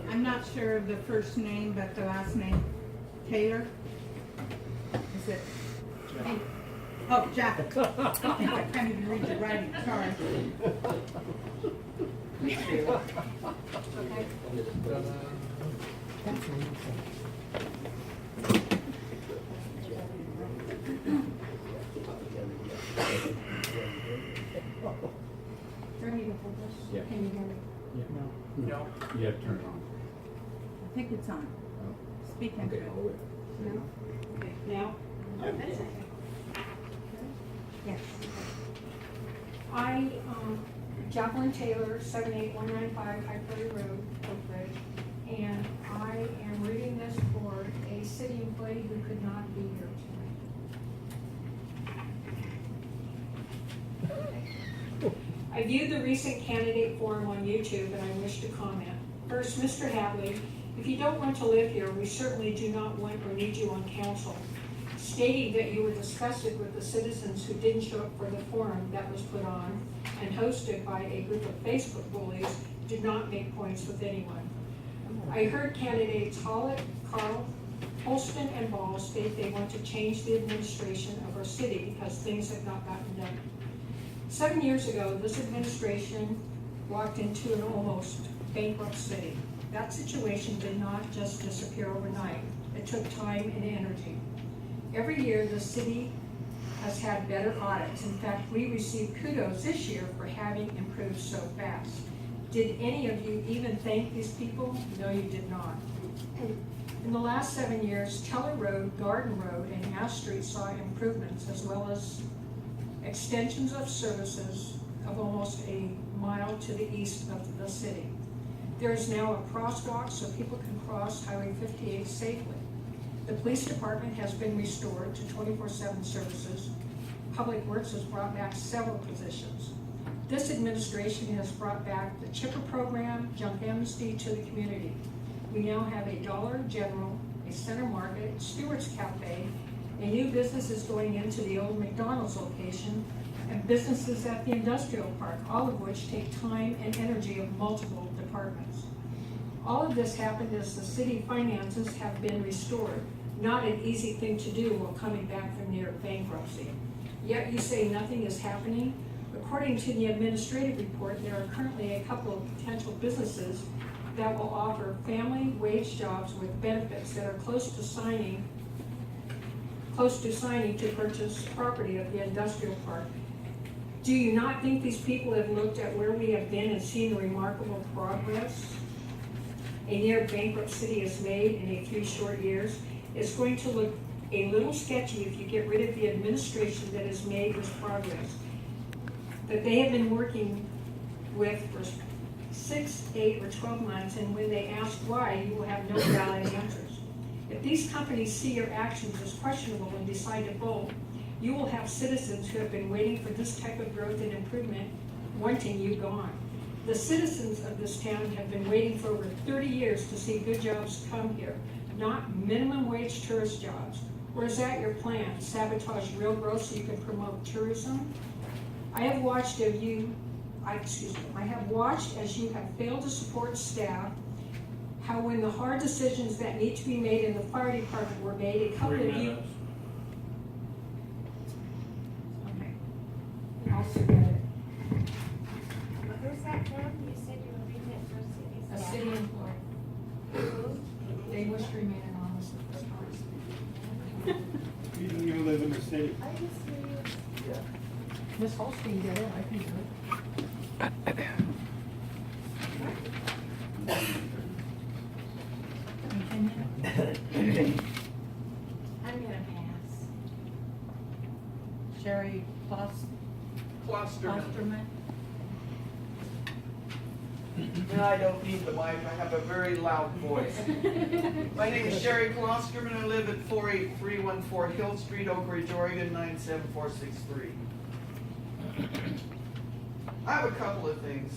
I'm not sure of the first name, but the last name, Taylor? Is it? Jack. Oh, Jack. I can't even read your writing, sorry. Okay. Do I need to hold this? Yeah. Can you hear me? No. You have to turn it on. I think it's on. Speak into Okay, it. I'll wait. No? Okay, now? Yes. I, Jacqueline Taylor, 78195 High Prairie Road, Oakridge, and I am reading this for a city employee who could not be here tonight. I viewed the recent candidate forum on YouTube and I wish to comment. First, Mr. Hadley, if you don't want to live here, we certainly do not want or need you on council. Stating that you were disgusted with the citizens who didn't show up for the forum that was put on and hosted by a group of Facebook bullies did not make points with anyone. I heard candidates Hollett, Carl, Holston, and Ball state they want to change the administration of our city because things have not gotten done. 7 years ago, this administration walked into an almost bankrupt city. That situation did not just disappear overnight. It took time and energy. Every year, the city has had better audits. In fact, we received kudos this year for having improved so fast. Did any of you even thank these people? No, you did not. In the last 7 years, Teller Road, Garden Road, and Ash Street saw improvements as well as extensions of services of almost a mile to the east of the city. There is now a crosswalk so people can cross Highway 58 safely. The police department has been restored to 24/7 services. Public Works has brought back several positions. This administration has brought back the chipper program, junk amnesty to the community. We now have a Dollar General, a Center Market, Stewart's Cafe, a new business is going into the old McDonald's location, and businesses at the industrial park, all of which take time and energy of multiple departments. All of this happened as the city finances have been restored. Not an easy thing to do while coming back from near bankruptcy. Yet you say nothing is happening. According to the administrative report, there are currently a couple of potential businesses that will offer family wage jobs with benefits that are close to signing to purchase property at the industrial park. Do you not think these people have looked at where we have been and seen the remarkable progress a near bankrupt city has made in a few short years? It's going to look a little sketchy if you get rid of the administration that has made this progress that they have been working with for 6, 8, or 12 months, and when they ask why, you will have no valid answers. If these companies see your actions as questionable and decide to bolt, you will have citizens who have been waiting for this type of growth and improvement wanting you gone. The citizens of this town have been waiting for over 30 years to see good jobs come here, not minimum wage tourist jobs. Or is that your plan? Sabotage real growth so you can promote tourism? I have watched as you have failed to support staff, how when the hard decisions that need to be made in the fire department were made, a couple of you... Okay. I'll submit it. Who's that from? You said you were reading it for city A staff. city employee. They wish to remain anonymous at this time. You don't even live in the city. I just knew you. Ms. Holstein did it, I can do it. I'm gonna pass. Sherry Klosterman. And I don't need the mic, I have a very loud voice. My name is Sherry Klosterman, I live at 48314 Hill Street, Oakridge, Oregon, 97463. I have a couple of things.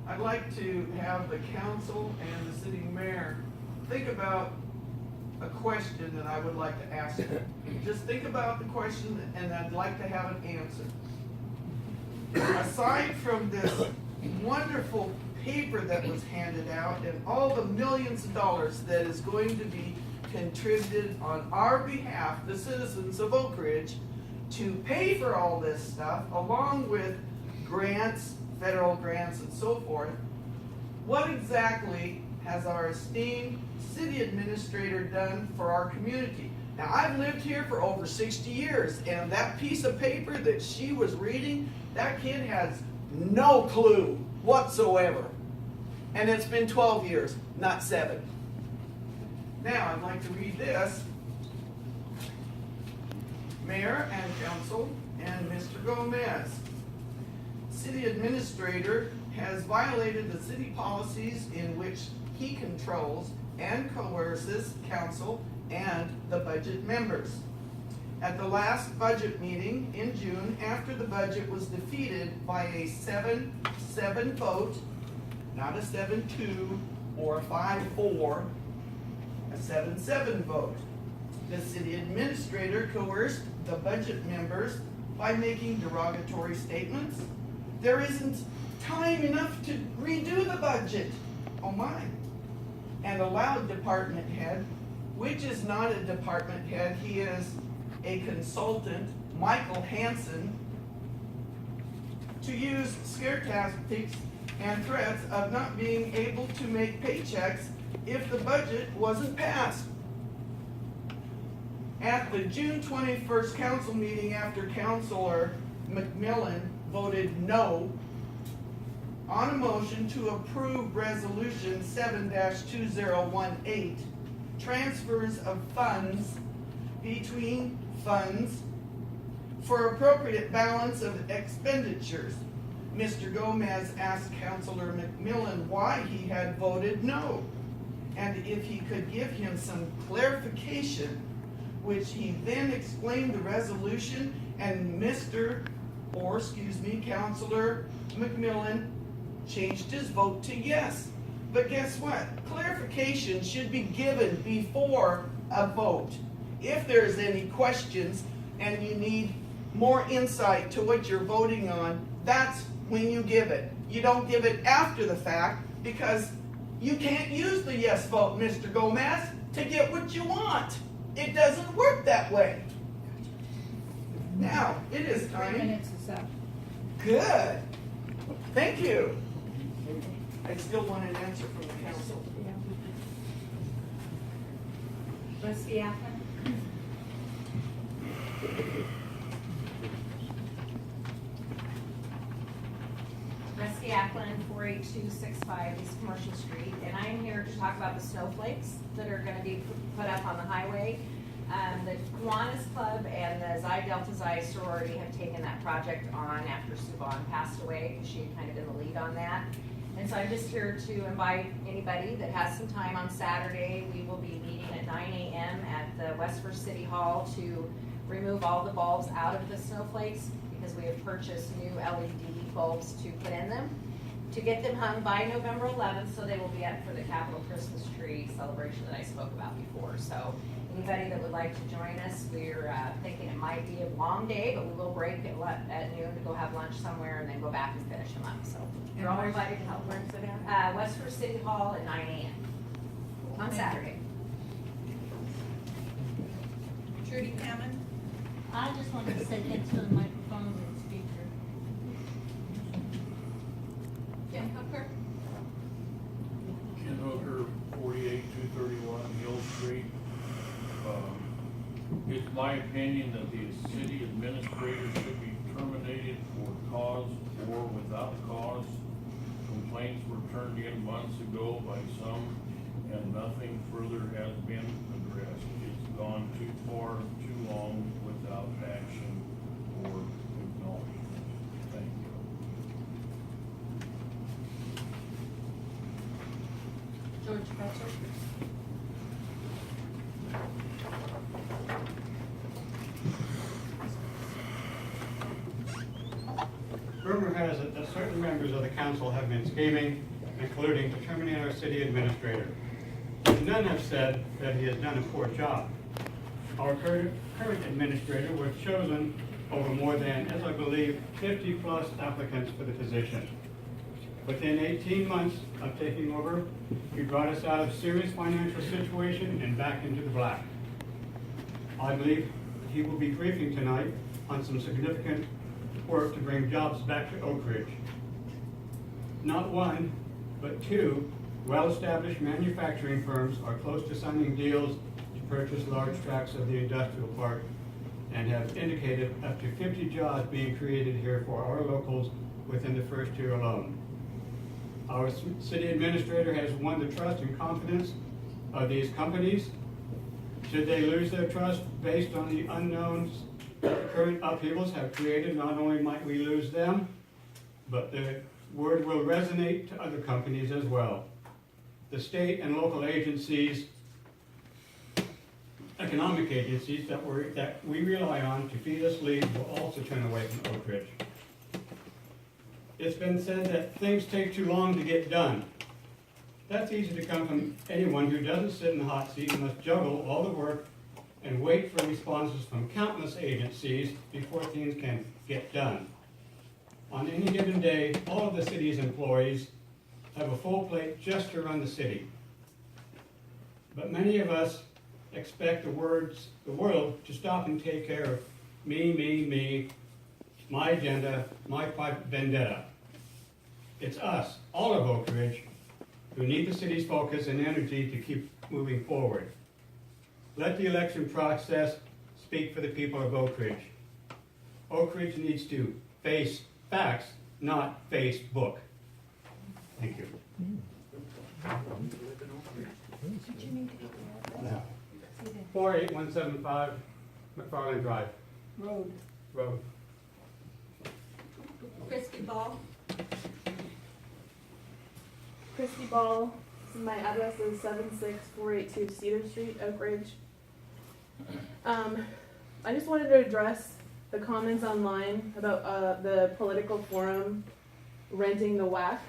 I'd like to have the council and the city mayor think about a question that I would like to ask you. Just think about the question and I'd like to have an answer. Aside from this wonderful paper that was handed out and all the millions of dollars that is going to be contributed on our behalf, the citizens of Oakridge, to pay for all this stuff, along with grants, federal grants and so forth, what exactly has our esteemed city administrator done for our community? Now, I've lived here for over 60 years, and that piece of paper that she was reading, that kid has no clue whatsoever. And it's been 12 years, not 7. Now, I'd like to read this. Mayor and council and Mr. Gomez. City administrator has violated the city policies in which he controls and coerces council and the budget members. At the last budget meeting in June, after the budget was defeated by a 7-7 vote, not a 7-2 or a 5-4, a 7-7 vote, the city administrator coerced the budget members by making derogatory statements. There isn't time enough to redo the budget. Oh my. And allowed department head, which is not a department head, he is a consultant, Michael Hansen, to use scare tactics and threats of not being able to make paychecks if the budget wasn't passed. At the June 21st council meeting, after Councilor McMillan voted no on a motion to approve resolution 7-2018, transfers of funds between funds for appropriate balance of expenditures, Mr. Gomez asked Councilor McMillan why he had voted no, and if he could give him some clarification, which he then explained the resolution, and Councilor McMillan changed his vote to yes. But guess what? Clarification should be given before a vote. If there's any questions and you need more insight to what you're voting on, that's when you give it. You don't give it after the fact, because you can't use the yes vote, Mr. Gomez, to get what you want. It doesn't work that way. Now, it is 3 time. minutes is up. Good. Thank you. I still want an answer from the council. Trustee Allen? Rusty Ackland, 48265 East Commercial Street, and I'm here to talk about the snowflakes that are gonna be put up on the highway. The Kiwanis Club and the Xi Delta Xi sorority have taken that project on after Suban passed away. She had kind of been the lead on that. And so I'm just here to invite anybody that has some time on Saturday. We will be meeting at 9 a.m. at the West First City Hall to remove all the bulbs out of the snowflakes, because we have purchased new LED bulbs to put in them, to get them hung by November 11th, so they will be up for the Capitol Christmas tree celebration that I spoke about before. So anybody that would like to join us, we're thinking it might be a long day, but we will break at noon to go have lunch somewhere and then go back and finish them up. So you're all invited to help. Where's it at? West First City Hall at 9 a.m. on Saturday. Trudy Hammond? I just wanted to say thanks for the microphone and speaker. Jen Hooker? Ken Hooker, 48231 Hill Street. It's my opinion that the city administrator should be terminated for cause or without cause. Complaints were turned in months ago by some, and nothing further has been addressed. It's gone too far, too long without action or acknowledgement. Thank you. George Fetcher? Rumor has it that certain members of the council have been scheming, including to terminate our city administrator. In and none have said that he has done a poor job. Our current administrator was chosen over more than, as I believe, 50-plus applicants for the position. Within 18 months of taking over, he brought us out of serious financial situation and back into the black. I believe he will be briefing tonight on some significant work to bring jobs back to Oakridge. Not one, but two well-established manufacturing firms are close to signing deals to purchase large tracts of the industrial park and have indicated up to 50 jobs being created here for our locals within the first year alone. Our city administrator has won the trust and confidence of these companies. Should they lose their trust based on the unknowns that the current upheavals have created, not only might we lose them, but the word will resonate to other companies as well. The state and local agencies, economic agencies that we rely on to feed us leads will also turn away from Oakridge. It's been said that things take too long to get done. That's easy to come from anyone who doesn't sit in the hot seat and must juggle all the work and wait for responses from countless agencies before things can get done. On any given day, all of the city's employees have a full plate just to run the city. But many of us expect the world to stop and take care of me, my agenda, my private vendetta. It's us, all of Oakridge, who need the city's focus and energy to keep moving forward. Let the election process speak for the people of Oakridge. Oakridge needs to face facts, not Facebook. Thank you. 48175 McFarland Drive. Road. Christy Ball. Christy Ball. My address is 76482 Cedar Street, Oakridge. I just wanted to address the comments online about the political forum renting the WAC.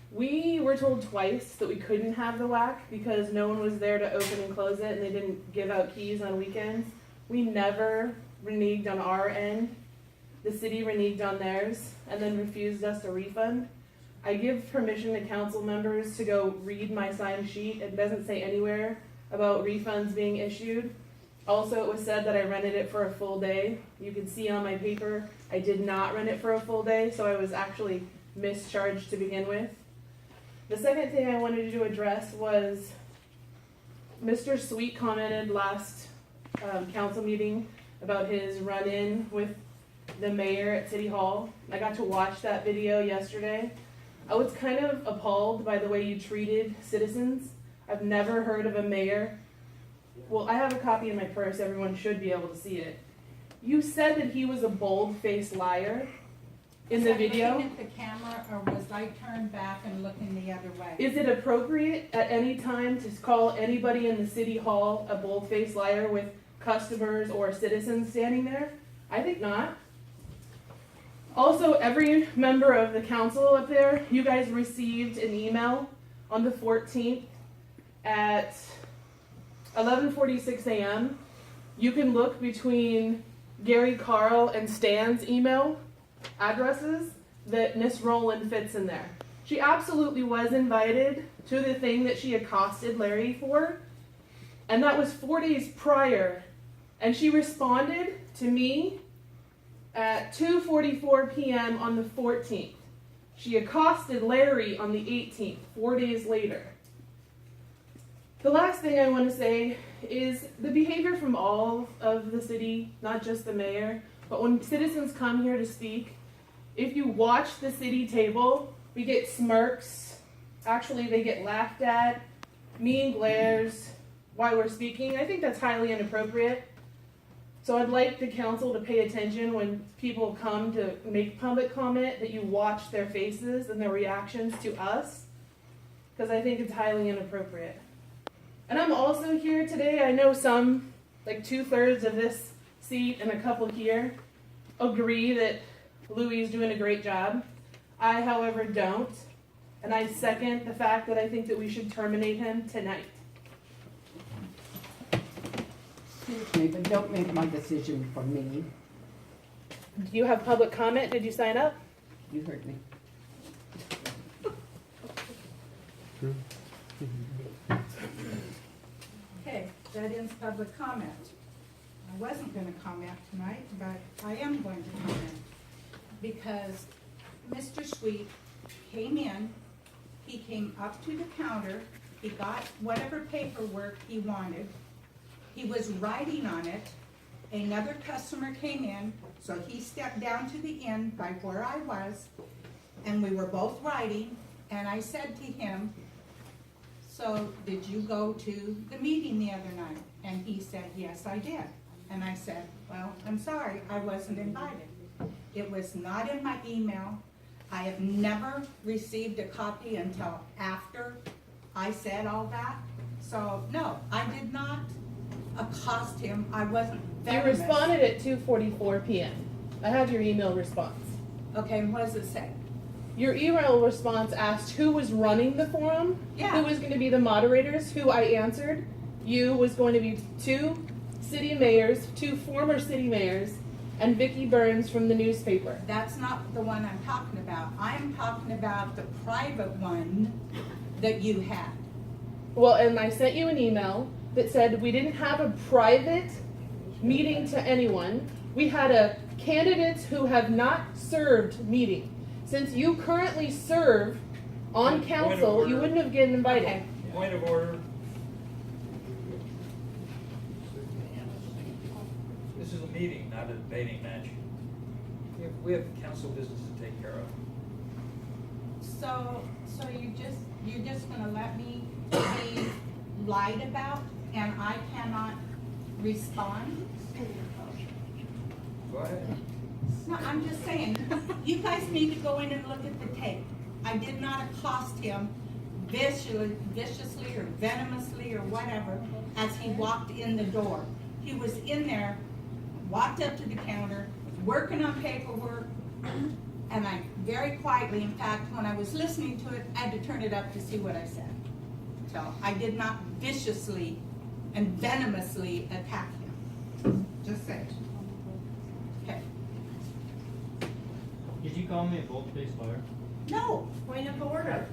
We were told twice that we couldn't have the WAC because no one was there to open and close it and they didn't give out keys on weekends. We never reneged on our end. The city reneged on theirs and then refused us a refund. I give permission to council members to go read my signed sheet. It doesn't say anywhere about refunds being issued. Also, it was said that I rented it for a full day. You can see on my paper, I did not rent it for a full day, so I was actually mischarged to begin with. The second thing I wanted to address was Mr. Sweet commented last council meeting about his run-in with the mayor at City Hall. I got to watch that video yesterday. I was kind of appalled by the way you treated citizens. I've never heard of a mayor. Well, I have a copy in my purse. Everyone should be able to see it. You said that he was a bold-faced liar in the video. Was I looking at the camera or was I turned back and looking the other way? Is it appropriate at any time to call anybody in the city hall a bold-faced liar with customers or citizens standing there? I think not. Also, every member of the council up there, you guys received an email on the 14th at 11:46 a.m. You can look between Gary Carl and Stan's email addresses that Miss Rowland fits in there. She absolutely was invited to the thing that she accosted Larry for, and that was 4 days prior. And she responded to me at 2:44 p.m. on the 14th. She accosted Larry on the 18th, 4 days later. The last thing I want to say is the behavior from all of the city, not just the mayor, but when citizens come here to speak, if you watch the city table, we get smirks. Actually, they get laughed at, mean glares while we're speaking. I think that's highly inappropriate. So I'd like the council to pay attention when people come to make public comment that you watch their faces and their reactions to us, because I think it's highly inappropriate. And I'm also here today. I know some, like 2/3 of this seat and a couple here, agree that Louis is doing a great job. I, however, don't. And I second the fact that I think that we should terminate him tonight. Excuse me, but don't make my decision for me. Do you have public comment? Did you sign up? You heard me. Okay, that ends public comment. I wasn't gonna comment tonight, but I am going to comment. Because Mr. Sweet came in, he came up to the counter, he got whatever paperwork he wanted. He was writing on it. Another customer came in, so he stepped down to the end by where I was, and we were both writing, and I said to him, "So did you go to the meeting the other night?" And he said, "Yes, I did." And I said, "Well, I'm sorry, I wasn't invited. It was not in my email. I have never received a copy until after I said all that. So, no, I did not accost him. I wasn't You venomous." responded at 2:44 p.m. I have your email response. Okay, and what does it say? Your email response asked who was running the forum, Yeah. who was going to be the moderators, who I answered. You was going to be two former city mayors, and Vicki Burns from the newspaper. That's not the one I'm talking about. I'm talking about the private one that you had. Well, and I sent you an email that said we didn't have a private meeting to anyone. We had a candidates who have not served meeting. Since you currently serve on council, you wouldn't have gotten invited. Okay. Point of order. This is a meeting, not a debating match. We have council business to take care of. So you're just gonna let me be lied about and I cannot respond? Go ahead. No, I'm just saying, you guys need to go in and look at the tape. I did not accost him viciously or venomously or whatever as he walked in the door. He was in there, walked up to the counter, working on paperwork, and I very quietly, in fact, when I was listening to it, I had to turn it up to see what I said. So I did not viciously and venomously attack him. Just saying. Okay. Did you call me a bold-faced liar? No. Point of order.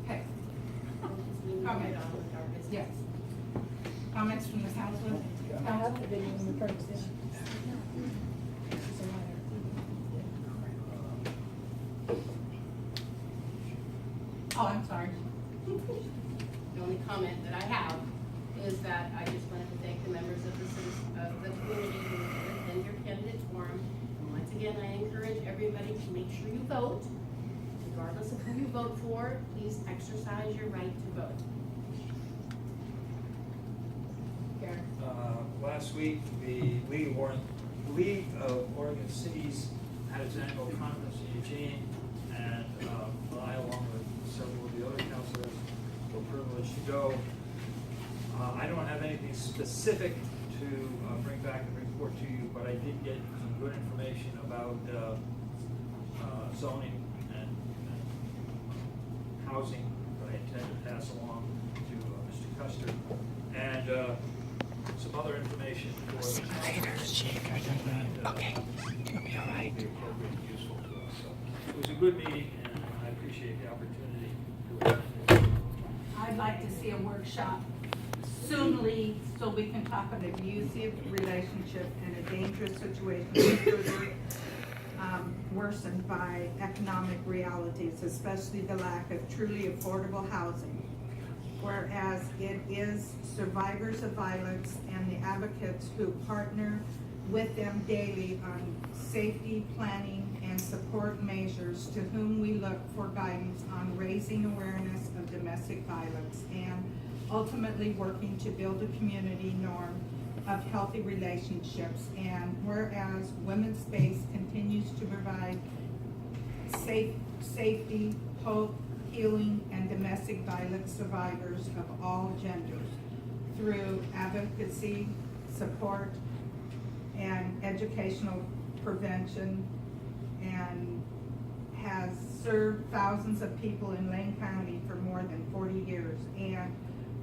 Okay. Comment. Yes. Comments from the council? I have the video in the purse, yeah. Oh, I'm sorry. The only comment that I have is that I just wanted to thank the members of the community who attend your candidate forum. And once again, I encourage everybody to make sure you vote. Regardless of who you vote for, please exercise your right to vote. Karen? Last week, the League of Oregon Cities had its annual conference in Eugene, and I, along with several of the other councilors, were privileged to go. I don't have anything specific to bring back and report to you, but I did get some good information about zoning and housing that I intend to pass along to Mr. Custer, and some other information for the okay, you'll be all right. Be appropriate and useful to us. So it was a good meeting, and I appreciate the opportunity to attend it. I'd like to see a workshop soonly so we can talk about abusive relationship and a dangerous situation further worsened by economic realities, especially the lack of truly affordable housing. Whereas it is survivors of violence and the advocates who partner with them daily on safety planning and support measures to whom we look for guidance on raising awareness of domestic violence and ultimately working to build a community norm of healthy relationships. And whereas Women's Space continues to provide safety, hope, healing, and domestic violence survivors of all genders through advocacy, support, and educational prevention, and has served thousands of people in Lane County for more than 40 years. And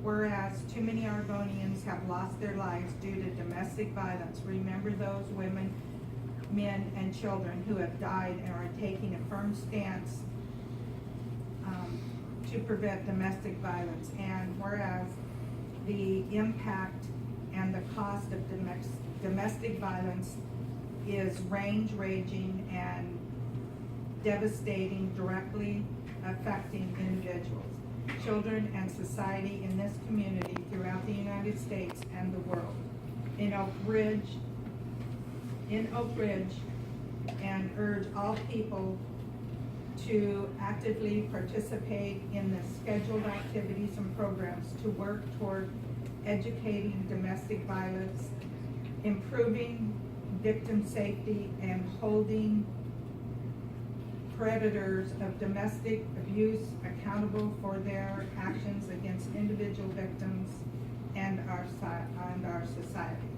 whereas too many Argonians have lost their lives due to domestic violence, remember those women, men, and children who have died and are taking a firm stance to prevent domestic violence. And whereas the impact and the cost of domestic violence is range-ranging and devastating, directly affecting individuals, children, and society in this community throughout the United States and the world. In Oakridge, and urge all people to actively participate in the scheduled activities and programs to work toward educating domestic violence, improving victim safety, and holding predators of domestic abuse accountable for their actions against individual victims and our society.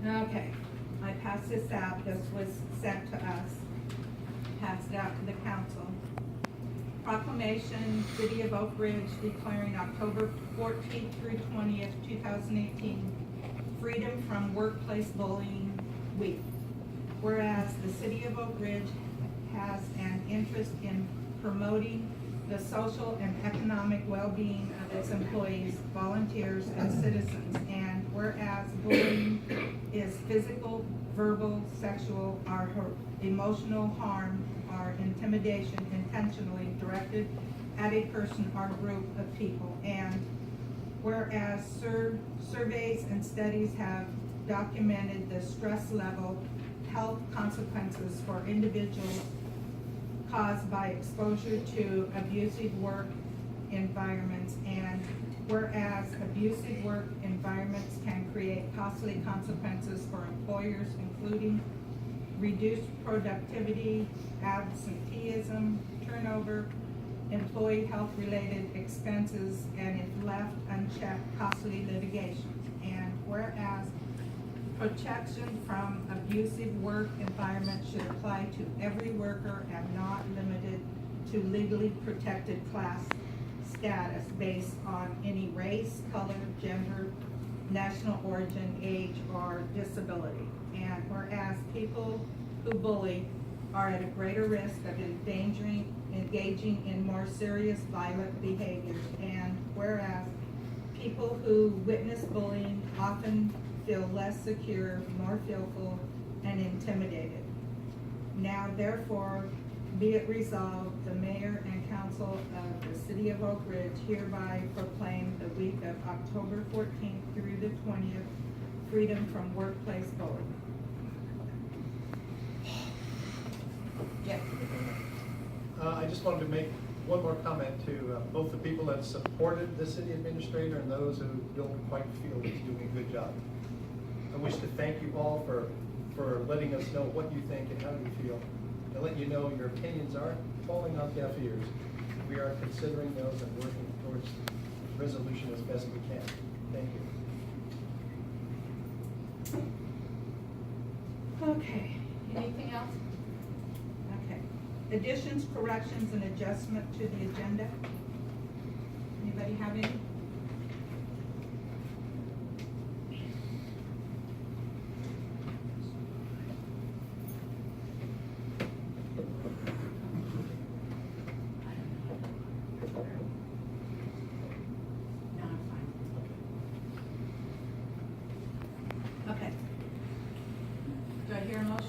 Okay, I passed this out. This was sent to us. Passed it out to the council. Proclamation, City of Oakridge declaring October 14th through 20th, 2018, Freedom from Workplace Bullying Week. Whereas the City of Oakridge has an interest in promoting the social and economic well-being of its employees, volunteers, and citizens. And whereas bullying is physical, verbal, sexual, or emotional harm or intimidation intentionally directed at a person or group of people. And whereas surveys and studies have documented the stress level health consequences for individuals caused by exposure to abusive work environments, and whereas abusive work environments can create costly consequences for employers, including reduced productivity, absenteeism, turnover, employee health-related expenses, and if left unchecked, costly litigations. And whereas protection from abusive work environments should apply to every worker and not limited to legally protected class status based on any race, color, gender, national origin, age, or disability. And whereas people who bully are at a greater risk of engaging in more serious violent behaviors, and whereas people who witness bullying often feel less secure, more fearful, and intimidated. Now therefore be it resolved, the mayor and council of the City of Oakridge hereby proclaim the week of October 14th through the 20th, Freedom from Workplace Bullying. Yes. I just wanted to make one more comment to both the people that supported the city administrator and those who don't quite feel he's doing a good job. I wish to thank you all for letting us know what you think and how you feel, and let you know your opinions are falling on deaf ears. We are considering those and working towards resolution as best we can. Thank you. Okay, anything else? Okay. Additions, corrections, and adjustment to the agenda? Anybody have any? No, I'm fine. Okay. Do I hear a motion?